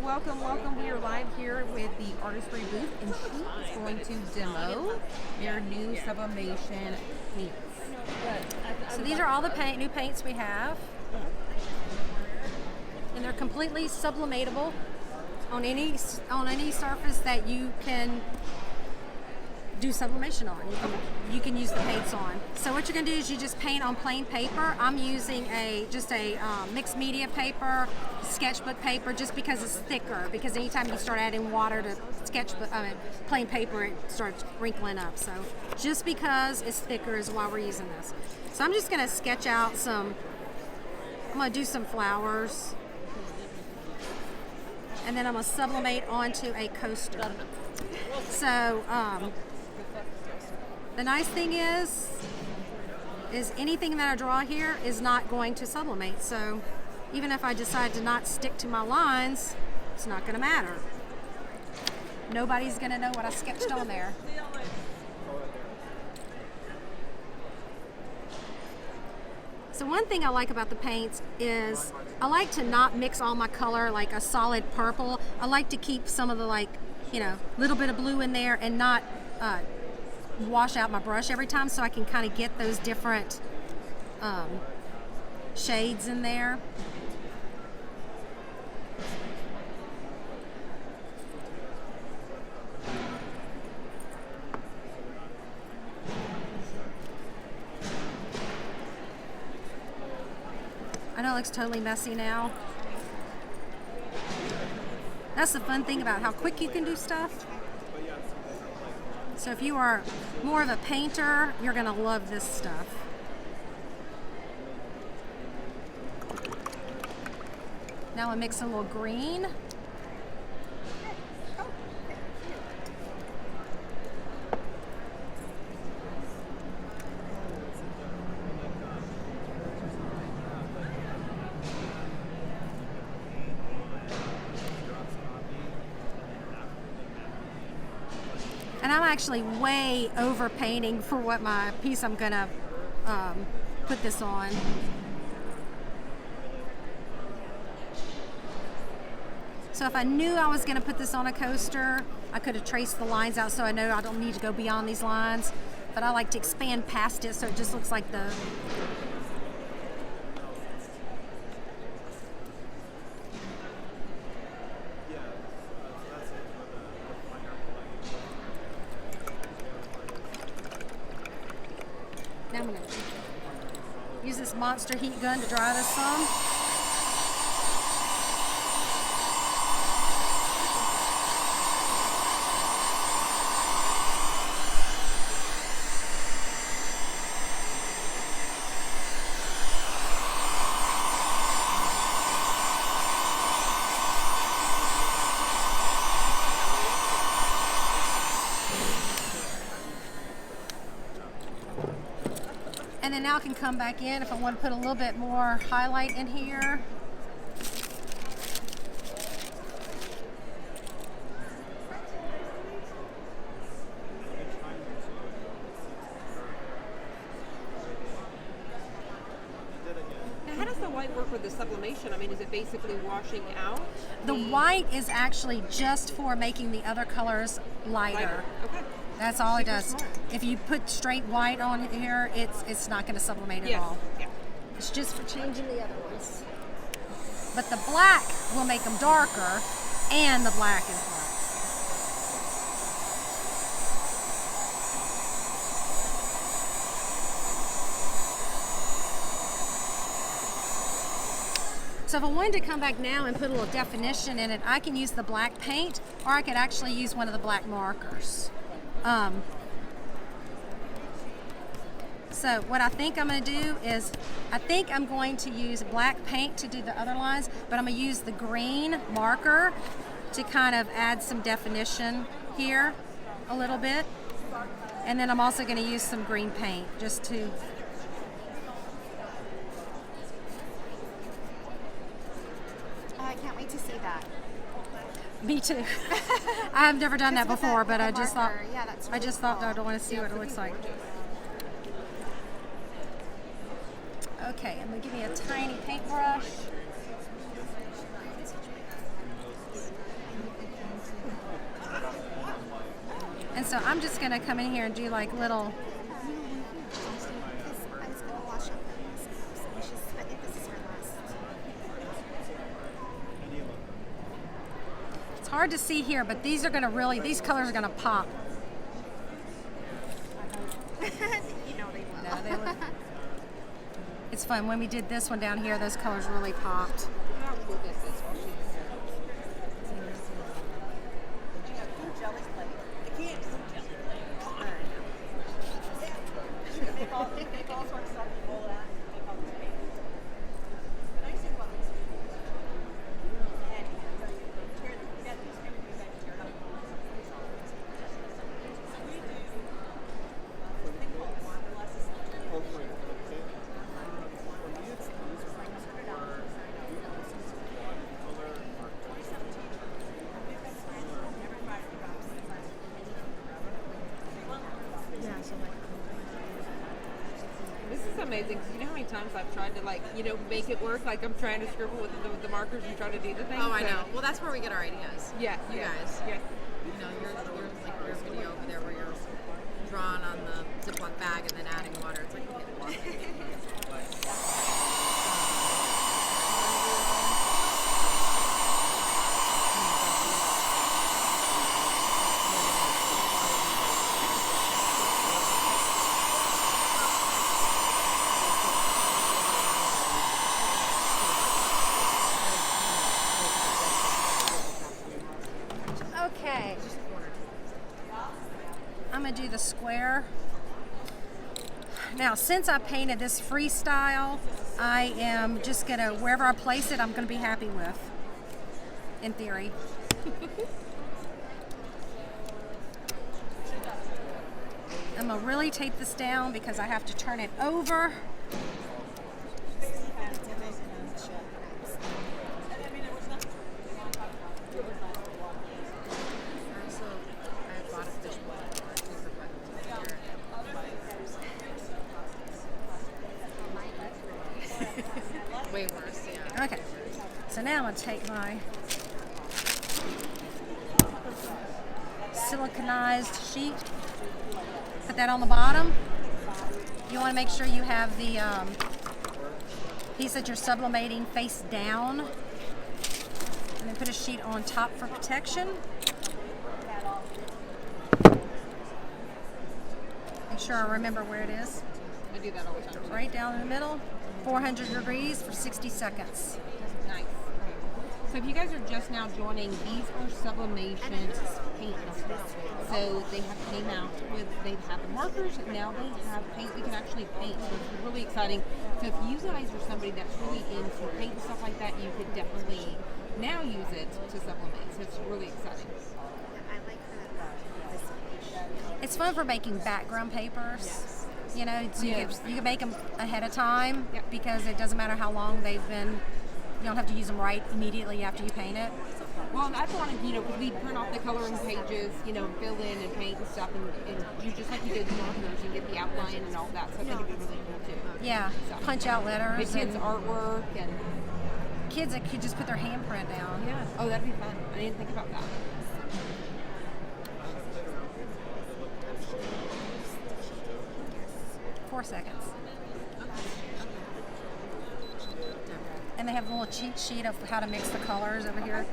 welcome, welcome. We are live here with the Artesprix booth, and she is going to demo their new sublimation paints. So these are all the new paints we have, and they're completely sublimatable on any surface that you can do sublimation on. You can use the paints on. So what you're going to do is you just paint on plain paper. I'm using just a mixed media paper, sketchbook paper, just because it's thicker. Because anytime you start adding water to plain paper, it starts wrinkling up. So just because it's thicker is why we're using this. So I'm just going to sketch out I'm going to do some flowers, and then I'm going to sublimate onto a coaster. So the nice thing is anything that I draw here is not going to sublimate. So even if I decide to not stick to my lines, it's not going to matter. Nobody's going to know what I sketched on there. So one thing I like about the paints is I like to not mix all my color like a solid purple. I like to keep some of the little bit of blue in there and not wash out my brush every time, so I can kind of get those different shades in there. I know it looks totally messy now. That's the fun thing about how quick you can do stuff. So if you are more of a painter, you're going to love this stuff. Now I mix a little green. And I'm actually way over painting for what my piece I'm gonna put this on. So if I knew I was gonna put this on a coaster, I could have traced the lines out so I know I don't need to go beyond these lines. But I like to expand past it so it just looks like the Now I'm going to use this monster heat gun to dry this some. And then now I can come back in if I want to put a little bit more highlight in here. Now, how does the white work with the sublimation? I mean, is it basically washing out? The white is actually just for making the other colors lighter. Okay. That's all it does. Smart. If you put straight white on here, it's not going to sublimate at all. Yeah. It's just for changing the other ones. But the black will make them darker, and the black is black. So if I wanted to come back now and put a little definition in it, I can use the black paint, or I could actually use one of the black markers. So what I think I'm going to do is, I think I'm going to use black paint to do the other lines, but I'm going to use the green marker to kind of add some definition here a little bit. And then I'm also going to use some green paint just to... I can't wait to see that. Me too. I've never done that before, but I just thought, yeah, that's I just thought I'd want to see what it looks like. Okay, I'm going to give me a tiny paintbrush. so I'm just gonna come in here and do like little. Because I was going to wash up her last cups, and I think this is her last. It's hard to see here, but these colors are gonna pop. You know they will. No, they look. It's fun. When we did this one down here, those colors really popped. This is amazing. 'Cause you know how many times I've tried to make it work? Like I'm trying to scribble with the markers and try to do the thing. Oh, I know. Well, that's where we get our ideas. Yeah, You guys. Yeah. You know, your video over there where you're drawing on the Ziploc bag and then adding water. It's like you get water. Okay. I'm gonna do the square. Now, since I painted this freestyle, I am just gonna, wherever I place it, I'm gonna be happy with, in theory. I'm gonna really tape this down because I have to turn it over. I bought a fish bowl. Way worse, yeah. Okay, so now I'm gonna take my siliconized sheet, put that on the bottom. You want to make sure you have the piece that you're sublimating face down, and then put a sheet on top for protection. Make sure I remember where it is. I do that all the time. Right down in the middle, 400 degrees for 60 seconds. Nice. So if you guys are just now joining, these are sublimation paint numbers. So they came out with, they have the markers, and now they have paint we can actually paint. So it's really exciting. So if you guys are somebody that's really into paint and stuff like that, you could definitely now use it to sublimate. So it's really exciting. I like this page. It's fun for making background papers. Yes. You know, so Yeah. you can make them ahead of time Yep. because it doesn't matter how long they've been. You don't have to use them right immediately after you paint it. Well, and I wanted, because we print off the coloring pages, fill in and paint and stuff, and do just like you did the markers and get the outline and all that. So I think it'd be really cool too. Yeah, So, punch out the letters. kids' And artwork and kids that could just put their handprint down. yeah. Oh, that'd be fun. I didn't think about that. 4 seconds. And they have a little cheat sheet of how to mix the colors over here.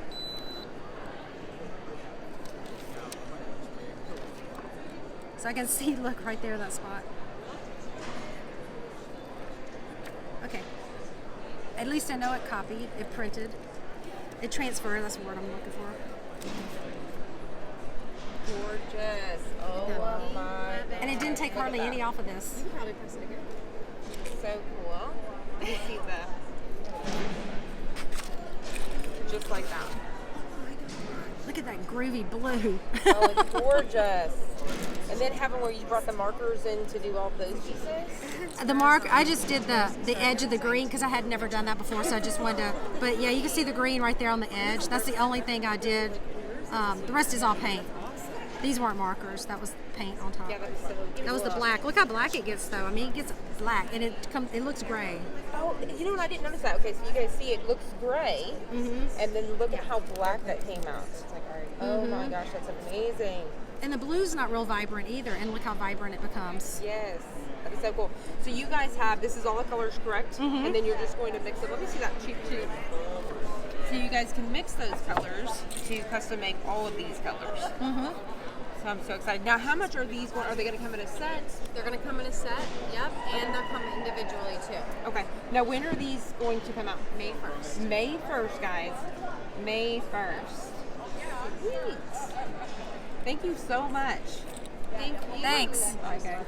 So I can see, look right there, that spot. Okay. At least I know it copied, it printed, it transferred, that's the word I'm looking for. Gorgeous. Oh my. And it didn't take hardly any off of this. You can probably press it again. So cool. Let me see the. Just like that. Look at that groovy blue. Oh, it's gorgeous. And then having where you brought the markers in to do all those pieces. The mark, I just did the edge of the green because I had never done that before, so I just wanted to, but yeah, you can see the green right there on the edge. That's the only thing I did. The rest is all paint. These weren't markers, that was paint on top. Yeah, that was so cool. That was the black. Look how black it gets though. I mean, it gets black and it looks gray. Oh, you know what? I didn't notice that. Okay, so you guys see it looks gray, and then look at how black that came out. Oh my gosh, that's amazing. And the blue's not real vibrant either, and look how vibrant it becomes. Yes, that is so cool. So you guys have, this is all the colors, correct? Mm-hmm. And then you're just going to mix it. Let me see that cheap tube. So you guys can mix those colors to custom make all of these colors. Mm-hmm. So I'm so excited. Now, how much are these? Are they going to come in a set? They're going to come in a set, yep, and they'll come individually too. Okay. Now, when are these going to come out? May 1st. May 1st, guys. May 1st. Sweet. Thank you so much. Thank you. Thanks. Bye, guys.